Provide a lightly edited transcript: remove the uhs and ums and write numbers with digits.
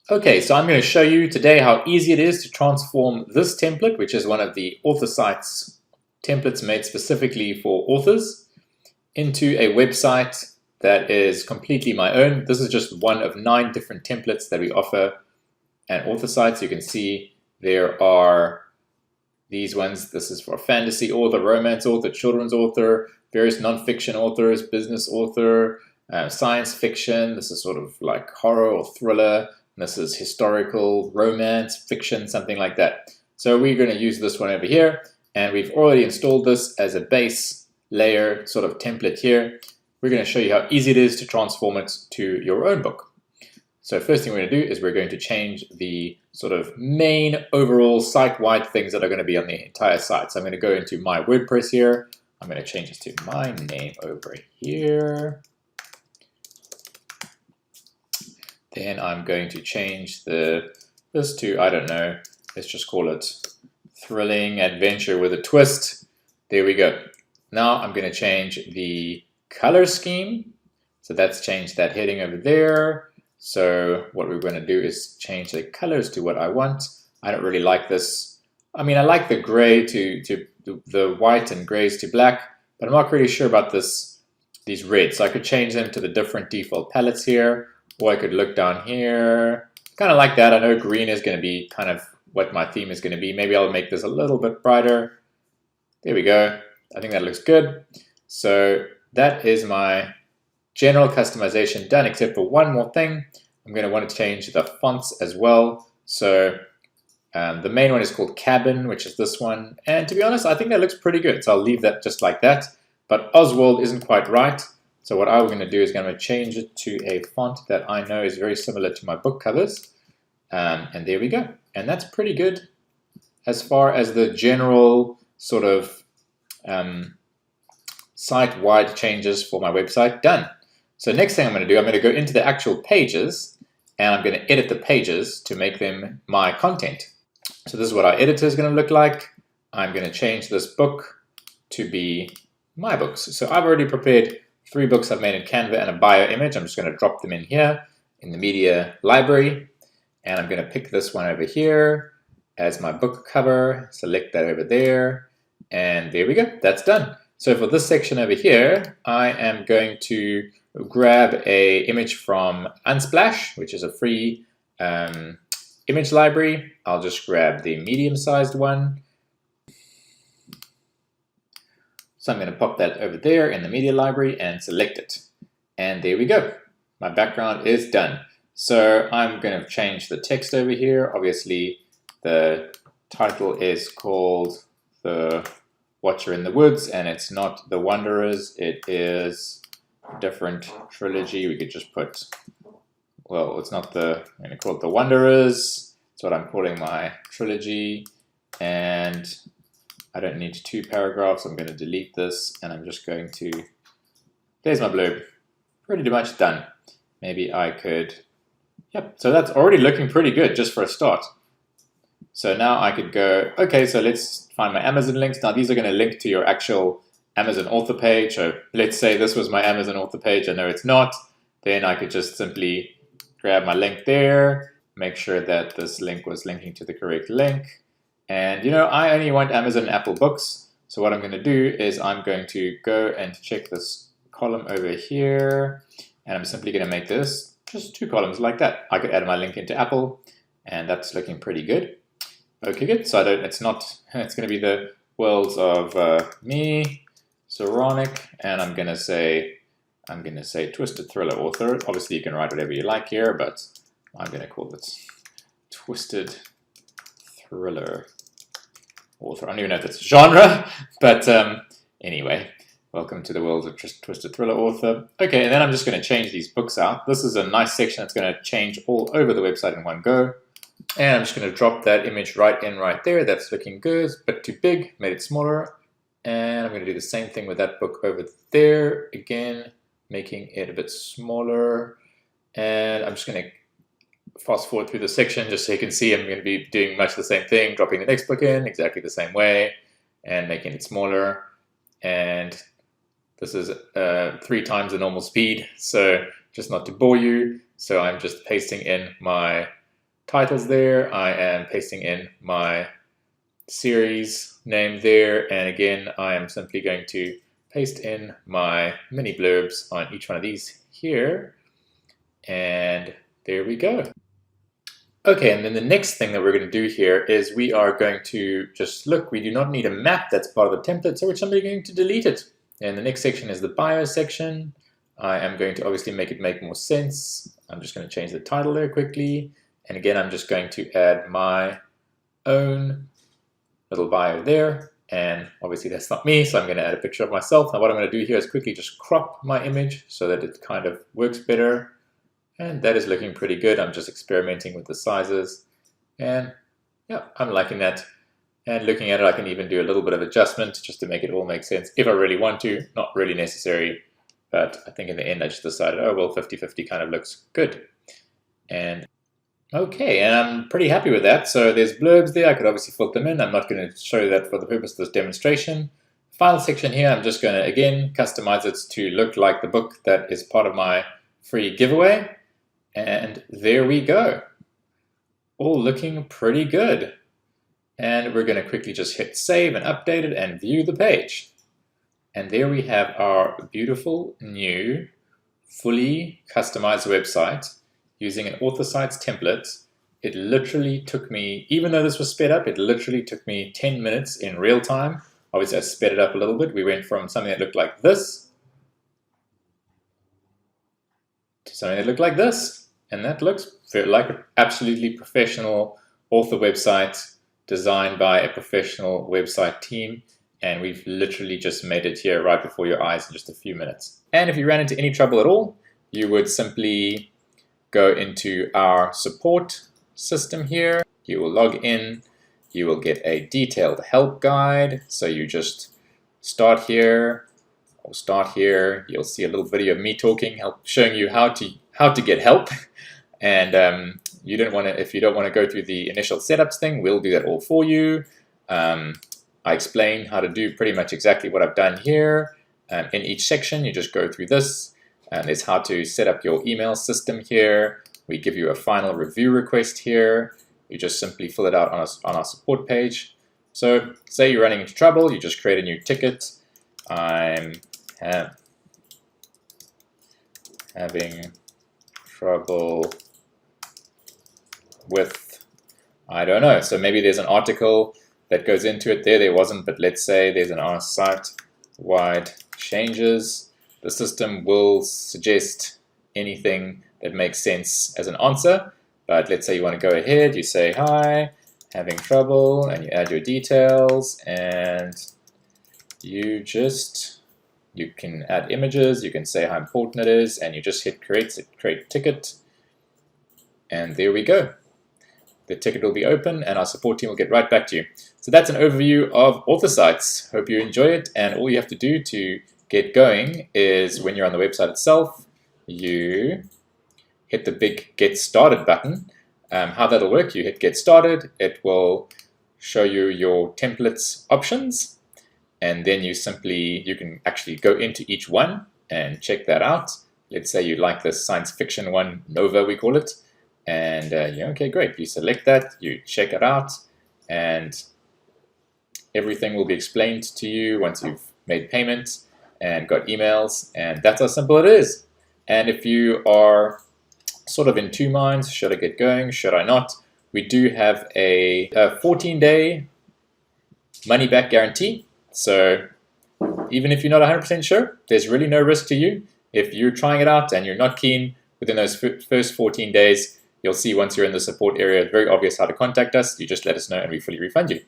Okay, so I'm going to show you today how easy it is to transform this template, which is one of the AuthorSites templates made specifically for authors, into a website that is completely my own. This is just one of 9 different templates that we offer at AuthorSites. You can see there are these ones. This is for fantasy author, romance author, children's author, various nonfiction authors, business author, science fiction. This is sort of like horror or thriller. This is historical, romance, fiction, something like that. So we're going to use this one over here, and we've already installed this as a base layer sort of template here. We're going to show you how easy it is to transform it to your own book. So first thing we're going to do is we're going to change the sort of main overall site-wide things that are going to be on the entire site. So I'm going to go into my WordPress here. I'm going to change this to my name over here. Then I'm going to change this to, I don't know, let's just call it thrilling adventure with a twist. There we go. Now I'm going to change the color scheme. So that's changed that heading over there. So what we're going to do is change the colors to what I want. I don't really like this. I mean, I like the gray to the white and grays to black, but I'm not really sure about these reds. So I could change them to the different default palettes here. Or I could look down here, kind of like that. I know green is going to be kind of what my theme is going to be. Maybe I'll make this a little bit brighter. There we go. I think that looks good. So that is my general customization done, except for one more thing. I'm going to want to change the fonts as well. So the main one is called Cabin, which is this one. And to be honest, I think that looks pretty good. So I'll leave that just like that. But Oswald isn't quite right. So what I'm going to do is going to change it to a font that I know is very similar to my book covers. And there we go. And that's pretty good as far as the general sort of site-wide changes for my website done. So next thing I'm going to do, I'm going to go into the actual pages and I'm going to edit the pages to make them my content. So this is what our editor is going to look like. I'm going to change this book to be my books. So I've already prepared 3 books I've made in Canva and a bio image. I'm just going to drop them in here in the media library. And I'm going to pick this one over here as my book cover. Select that over there. And there we go. That's done. So for this section over here, I am going to grab an image from Unsplash, which is a free image library. I'll just grab the medium-sized one. So I'm going to pop that over there in the media library and select it. And there we go. My background is done. So I'm going to change the text over here. Obviously, the title is called The Watcher in the Woods, and it's not The Wanderers. It is a different trilogy. We could just put, well, it's not I'm going to call it The Wanderers. That's what I'm calling my trilogy. And I don't need 2 paragraphs. I'm going to delete this, and I'm just going to, there's my blurb. Pretty much done. Maybe I could, yep. So that's already looking pretty good just for a start. So now I could go, okay, so let's find my Amazon links. Now these are going to link to your actual Amazon author page. So let's say this was my Amazon author page. I know it's not. Then I could just simply grab my link there, make sure that this link was linking to the correct link. And you know, I only want Amazon and Apple books. So what I'm going to do is I'm going to go and check this column over here. And I'm simply going to make this just 2 columns like that. I could add my link into Apple, and that's looking pretty good. Okay, good. So it's going to be the worlds of me, Zoronic, and I'm going to say Twisted Thriller Author. Obviously, you can write whatever you like here, but I'm going to call this Twisted Thriller Author. I don't even know if it's a genre, but anyway, welcome to the world of Twisted Thriller Author. Okay, and then I'm just going to change these books out. This is a nice section that's going to change all over the website in one go. And I'm just going to drop that image right in right there. That's looking good. It's a bit too big, made it smaller. And I'm going to do the same thing with that book over there. Again, making it a bit smaller. And I'm just going to fast forward through the section just so you can see I'm going to be doing much the same thing, dropping the next book in exactly the same way and making it smaller. And this is 3 times the normal speed, so just not to bore you. So I'm just pasting in my titles there. I am pasting in my series name there, and again I am simply going to paste in my mini blurbs on each one of these here, and there we go. Okay, and then the next thing that we're going to do here is we are going to just look, we do not need a map that's part of the template, so we're simply going to delete it. And the next section is the bio section. I am going to obviously make it make more sense. I'm just going to change the title there quickly. And again, I'm just going to add my own little bio there. And obviously that's not me, so I'm going to add a picture of myself. Now what I'm going to do here is quickly just crop my image so that it kind of works better. And that is looking pretty good. I'm just experimenting with the sizes. And yeah, I'm liking that. And looking at it, I can even do a little bit of adjustment just to make it all make sense if I really want to. Not really necessary, but I think in the end I just decided, oh well, 50-50 kind of looks good. And okay, and I'm pretty happy with that. So there's blurbs there. I could obviously filter them in. I'm not going to show that for the purpose of this demonstration. File section here, I'm just going to, again, customize it to look like the book that is part of my free giveaway. And there we go. All looking pretty good. And we're going to quickly just hit save and update it and view the page. And there we have our beautiful new fully customized website using an AuthorSites template. It literally took me, even though this was sped up, it literally took me 10 minutes in real time. Obviously I sped it up a little bit. We went from something that looked like this to something that looked like this. And that looks like an absolutely professional author website designed by a professional website team. And we've literally just made it here right before your eyes in just a few minutes. And if you ran into any trouble at all, you would simply go into our support system here. You will log in. You will get a detailed help guide. So you just start here or start here. You'll see a little video of me talking, showing you how to get help. And you don't want to, if you don't want to go through the initial setups thing, we'll do that all for you. I explain how to do pretty much exactly what I've done here. In each section, you just go through this. There's how to set up your email system here. We give you a final review request here. You just simply fill it out on our support page. So say you're running into trouble, you just create a new ticket. I'm having trouble with, I don't know, so maybe there's an article that goes into it. There wasn't, but let's say there's an site-wide changes. The system will suggest anything that makes sense as an answer, but let's say you want to go ahead, you say, hi, having trouble, and you add your details, and you can add images, you can say how important it is, and you just hit create ticket, and there we go. The ticket will be open and our support team will get right back to you. So that's an overview of AuthorSites. Hope you enjoy it, and all you have to do to get going is when you're on the website itself, you hit the big Get Started button. How that'll work, you hit Get Started, it will show you your templates options, and then you can actually go into each one and check that out. Let's say you like this science fiction one, Nova we call it, and okay, great, you select that, you check it out, and everything will be explained to you once you've made payment and got emails, and that's how simple it is. And if you are sort of in two minds, should I get going, should I not, we do have a 14-day money-back guarantee. So even if you're not 100% sure, there's really no risk to you. If you're trying it out and you're not keen within those first 14 days, you'll see once you're in the support area, it's very obvious how to contact us. You just let us know and we fully refund you.